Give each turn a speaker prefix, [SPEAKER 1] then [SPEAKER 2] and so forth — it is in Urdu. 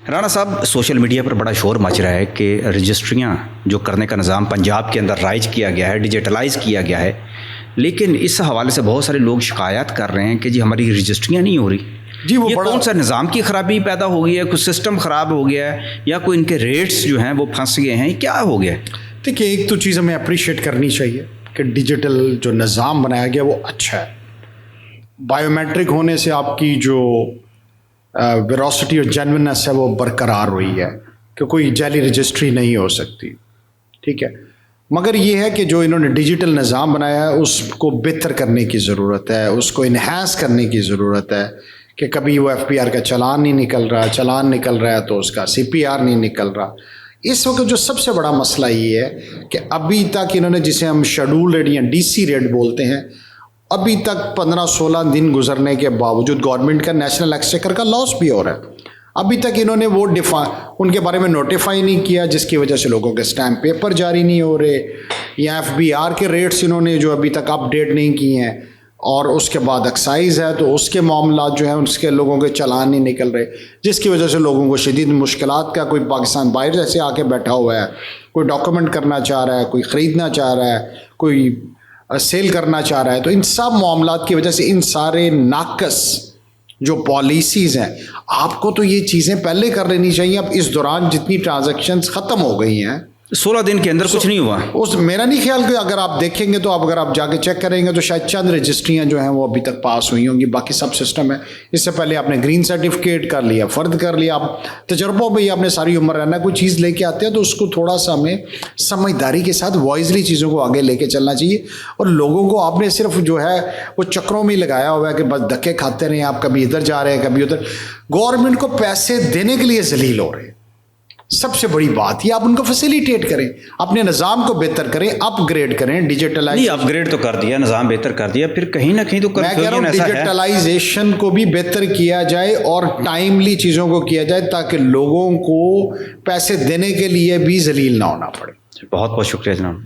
[SPEAKER 1] رانا صاحب، سوشل میڈیا پر بڑا شور مچ رہا ہے کہ رجسٹریاں جو کرنے کا نظام پنجاب کے اندر رائج کیا گیا ہے، ڈیجیٹلائز کیا گیا ہے، لیکن اس حوالے سے بہت سارے لوگ شکایات کر رہے ہیں کہ جی ہماری رجسٹریاں نہیں ہو رہی.
[SPEAKER 2] جی وہ
[SPEAKER 1] یہ
[SPEAKER 2] بڑا
[SPEAKER 1] کون سا نظام کی خرابی پیدا ہو گئی ہے؟ کوئی سسٹم خراب ہو گیا ہے یا کوئی ان کے ریٹس جو ہیں وہ پھنس گئے ہیں؟ کیا ہو گیا ہے؟
[SPEAKER 2] دیکھیے، ایک تو چیز ہمیں اپریشیٹ کرنی چاہیے کہ ڈیجیٹل جو نظام بنایا گیا وہ اچھا ہے. بائیو میٹرک ہونے سے آپ کی جو ویروسٹی اور جینونس ہے وہ برقرار ہوئی ہے کہ کوئی جعلی رجسٹری نہیں ہو سکتی. ٹھیک ہے، مگر یہ ہے کہ جو انہوں نے ڈیجیٹل نظام بنایا ہے اس کو بہتر کرنے کی ضرورت ہے، اس کو انہینس کرنے کی ضرورت ہے کہ کبھی وہ ایف پی آر کا چلان نہیں نکل رہا، چلان نکل رہا ہے تو اس کا سی پی آر نہیں نکل رہا. اس وقت جو سب سے بڑا مسئلہ یہ ہے کہ ابھی تک انہوں نے جسے ہم شیڈول ریٹ یا ڈی سی ریٹ بولتے ہیں، ابھی تک 15-16 دن گزرنے کے باوجود گورنمنٹ کا نیشنل ایکسچیکر کا لاس بھی ہو رہا ہے. ابھی تک انہوں نے وہ ان کے بارے میں نوٹیفائی نہیں کیا، جس کی وجہ سے لوگوں کے اسٹیمپ پیپر جاری نہیں ہو رہے، یا ایف بی آر کے ریٹس انہوں نے جو ابھی تک اپ ڈیٹ نہیں کیے ہیں. اور اس کے بعد ایکسائز ہے تو اس کے معاملات جو ہیں اس کے لوگوں کے چلان نہیں نکل رہے، جس کی وجہ سے لوگوں کو شدید مشکلات کا. کوئی پاکستان باہر جیسے آ کے بیٹھا ہوا ہے، کوئی ڈاکومنٹ کرنا چاہ رہا ہے، کوئی خریدنا چاہ رہا ہے، کوئی سیل کرنا چاہ رہا ہے، تو ان سب معاملات کی وجہ سے ان سارے ناقص جو پالیسیز ہیں، آپ کو تو یہ چیزیں پہلے کر لینی چاہیے. اب اس دوران جتنی ٹرانزیکشنز ختم ہو گئی ہیں
[SPEAKER 1] 16 دن کے اندر کچھ نہیں ہوا.
[SPEAKER 2] میرا نہیں خیال کہ اگر آپ دیکھیں گے تو اگر آپ جا کے چیک کریں گے تو شاید چند رجسٹریاں جو ہیں وہ ابھی تک پاس ہوئی ہوں گی، باقی سب سسٹم ہے. اس سے پہلے آپ نے گرین سرٹیفکیٹ کر لیا، فرد کر لیا، آپ تجربوں میں ہی آپ نے ساری عمر رہنا. کوئی چیز لے کے آتے ہیں تو اس کو تھوڑا سا ہمیں سمجھداری کے ساتھ وائزلی چیزوں کو آگے لے کے چلنا چاہیے. اور لوگوں کو آپ نے صرف جو ہے وہ چکروں میں لگایا ہوا ہے کہ بس دھکے کھاتے رہیں، آپ کبھی ادھر جا رہے ہیں کبھی ادھر. گورنمنٹ کو پیسے دینے کے لیے ذلیل ہو رہے ہیں. سب سے بڑی بات یہ آپ ان کو فیسیلیٹیٹ کریں، اپنے نظام کو بہتر کریں، اپ گریڈ کریں. ڈیجیٹلائز
[SPEAKER 1] اپ گریڈ تو کر دیا، نظام بہتر کر دیا، پھر کہیں نہ کہیں تو
[SPEAKER 2] میں کہہ رہا ہوں ڈیجیٹلائزیشن کو بھی بہتر کیا جائے اور ٹائملی چیزوں کو کیا جائے تاکہ لوگوں کو پیسے دینے کے لیے بھی ذلیل نہ ہونا پڑے.
[SPEAKER 1] بہت بہت شکریہ جناب.